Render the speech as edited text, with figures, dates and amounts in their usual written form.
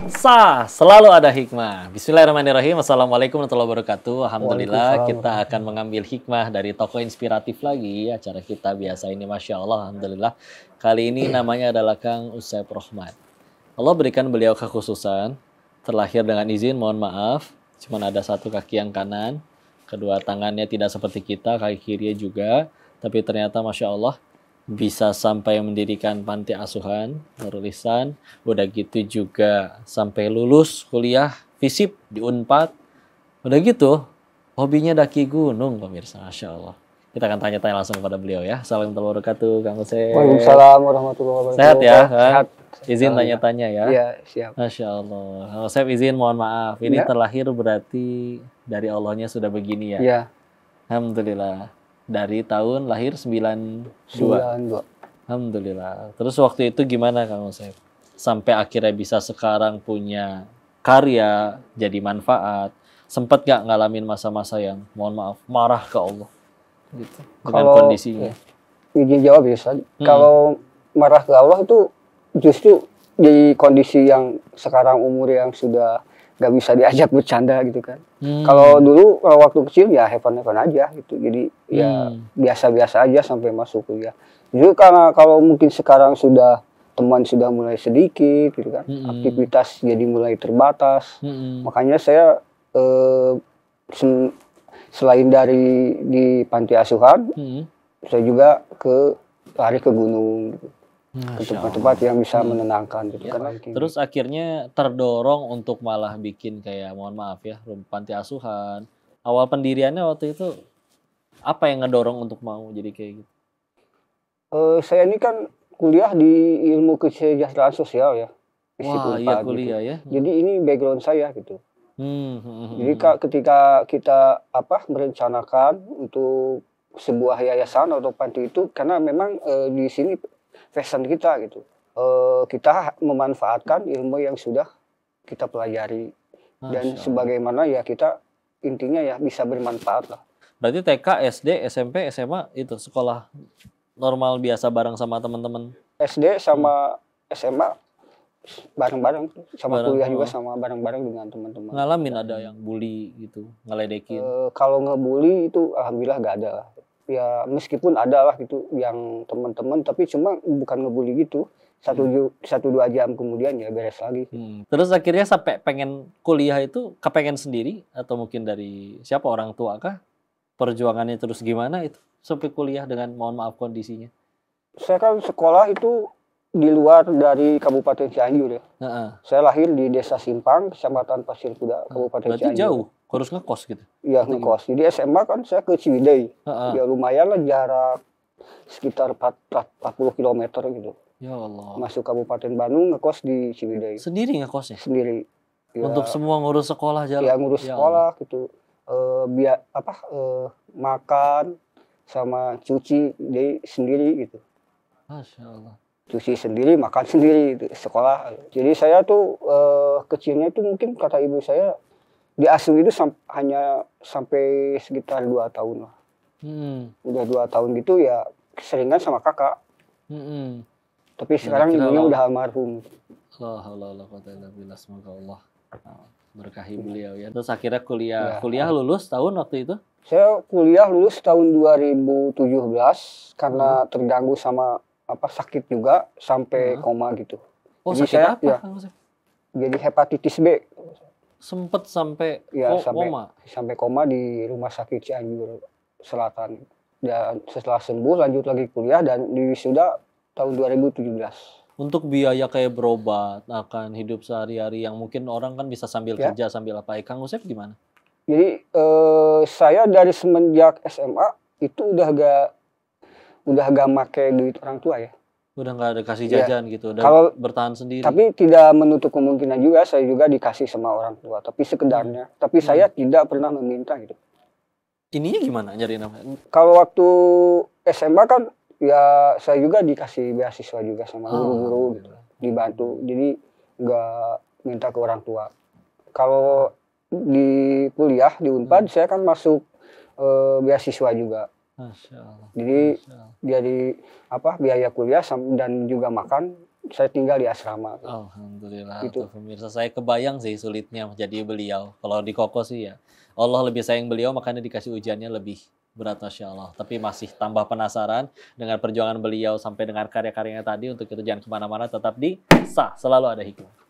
Selalu ada hikmah. Bismillahirrahmanirrahim. Assalamualaikum warahmatullahi wabarakatuh. Alhamdulillah kita akan mengambil hikmah dari tokoh inspiratif lagi. Acara kita biasa ini Masya Allah. Alhamdulillah. Kali ini namanya adalah Kang Usep Rohmat. Allah berikan beliau kekhususan. Terlahir dengan izin, mohon maaf. Cuman ada satu kaki yang kanan. Kedua tangannya tidak seperti kita, kaki kirinya juga. Tapi ternyata Masya Allah bisa sampai mendirikan panti asuhan, Nurul Ihsan. Udah gitu juga sampai lulus kuliah FISIP di Unpad. Udah gitu, hobinya daki gunung, pemirsa. Masya Allah. Kita akan tanya-tanya langsung kepada beliau ya. Assalamualaikum warahmatullahi wabarakatuh, Kang Usep. Waalaikumsalam warahmatullahi wabarakatuh. Sehat ya, Kang? Sehat. Izin tanya-tanya ya. Iya, siap. Masya Allah. Kang Usep izin mohon maaf. Ini Ya. terlahir berarti dari Allahnya sudah begini ya. Iya. Alhamdulillah. Dari tahun lahir 92. 92. Alhamdulillah. Terus waktu itu gimana Kang Usep? Sampai akhirnya bisa sekarang punya karya, jadi manfaat. Sempat gak ngalamin masa-masa yang mohon maaf, marah ke Allah? Gitu. Dengan kondisinya. Izin jawab ya, Ustaz. Kalau marah ke Allah itu justru di kondisi yang sekarang umur yang sudah gak bisa diajak bercanda gitu kan. Kalau dulu waktu kecil ya have-fun aja gitu. Jadi ya biasa-biasa aja sampai masuk kuliah. Justru karena kalau mungkin sekarang sudah teman sudah mulai sedikit gitu kan. Aktivitas jadi mulai terbatas. Makanya saya selain dari di panti asuhan, saya juga lari ke gunung gitu. Ke tempat-tempat yang bisa menenangkan gitu kan. Terus akhirnya terdorong untuk malah bikin kayak mohon maaf ya, panti asuhan. Awal pendiriannya waktu itu apa yang ngedorong untuk mau jadi kayak gitu? Saya ini kan kuliah di ilmu kesejahteraan sosial ya. Wah, iya kuliah gitu. ya. Jadi ini background saya gitu. Jadi ketika kita merencanakan untuk sebuah yayasan atau panti itu karena memang di sini passion kita gitu. Kita memanfaatkan ilmu yang sudah kita pelajari dan sebagaimana ya kita intinya ya bisa bermanfaat lah. Berarti TK, SD, SMP, SMA itu sekolah normal biasa bareng sama teman-teman. SD sama SMA bareng-bareng, sama kuliah juga sama bareng-bareng dengan teman-teman. Ngalamin ada yang bully gitu, ngeledekin? Kalau ngebully itu alhamdulillah gak ada lah. Ya meskipun ada lah gitu yang teman-teman tapi cuma bukan ngebully gitu. 1-2 jam kemudian ya beres lagi. Terus akhirnya sampai pengen kuliah itu kepengen sendiri atau mungkin dari siapa, orang tua kah? Perjuangannya terus gimana itu sampai kuliah dengan mohon maaf kondisinya? Saya kan sekolah itu di luar dari Kabupaten Cianjur ya. Saya lahir di Desa Simpang, Kecamatan Pasir Kuda, Kabupaten Cianjur. Berarti jauh, harus ngekos gitu? Iya ngekos. Jadi SMA kan saya ke Ciwidey. Ya lumayan lah jarak sekitar 40 km gitu. Ya Allah. Masuk Kabupaten Bandung ngekos di Ciwidey. Sendiri ngekosnya? Sendiri. Ya, untuk semua ngurus sekolah jalan? Ya ngurus sekolah gitu. Makan sama cuci jadi sendiri gitu. Masya Allah. Cuci sendiri, makan sendiri gitu, sekolah. Jadi saya tuh kecilnya itu mungkin kata ibu saya diasuh itu hanya sampai sekitar 2 tahun lah. Udah 2 tahun gitu ya keseringan sama kakak. Tapi sekarang ibunya udah almarhum. Semoga Allah berkahi beliau ya. Terus akhirnya kuliah lulus tahun waktu itu? Saya kuliah lulus tahun 2017 karena terganggu sama sakit juga sampai koma gitu. Oh, jadi sakit apa? Ya, jadi hepatitis B. Sempet sampai koma? Sampai koma di Rumah Sakit Cianjur Selatan. Dan setelah sembuh lanjut lagi kuliah dan wisuda tahun 2017. Untuk biaya kayak berobat, akan hidup sehari-hari yang mungkin orang kan bisa sambil kerja, sambil apa. Kang Usep gimana? Jadi saya dari semenjak SMA itu udah gak make duit orang tua ya. Udah gak ada kasih jajan gitu, udah kalau bertahan sendiri. Tapi tidak menutup kemungkinan juga saya juga dikasih sama orang tua, tapi sekedarnya. Tapi saya tidak pernah meminta gitu. Ininya gimana nyari nama? Kalau waktu SMA kan ya saya juga dikasih beasiswa juga sama guru-guru gitu, dibantu. Jadi nggak minta ke orang tua. Kalau di kuliah di Unpad saya kan masuk beasiswa juga. Masya Allah. Jadi dari biaya kuliah dan juga makan saya tinggal di asrama. Alhamdulillah, Gitu. tuh pemirsa, saya kebayang sih sulitnya menjadi beliau. Kalau di Koko sih ya, Allah lebih sayang beliau makanya dikasih ujiannya lebih berat Masya Allah. Tapi masih tambah penasaran dengan perjuangan beliau sampai dengan karya-karyanya tadi. Untuk itu jangan kemana-mana, tetap di Sah, selalu ada hikmah.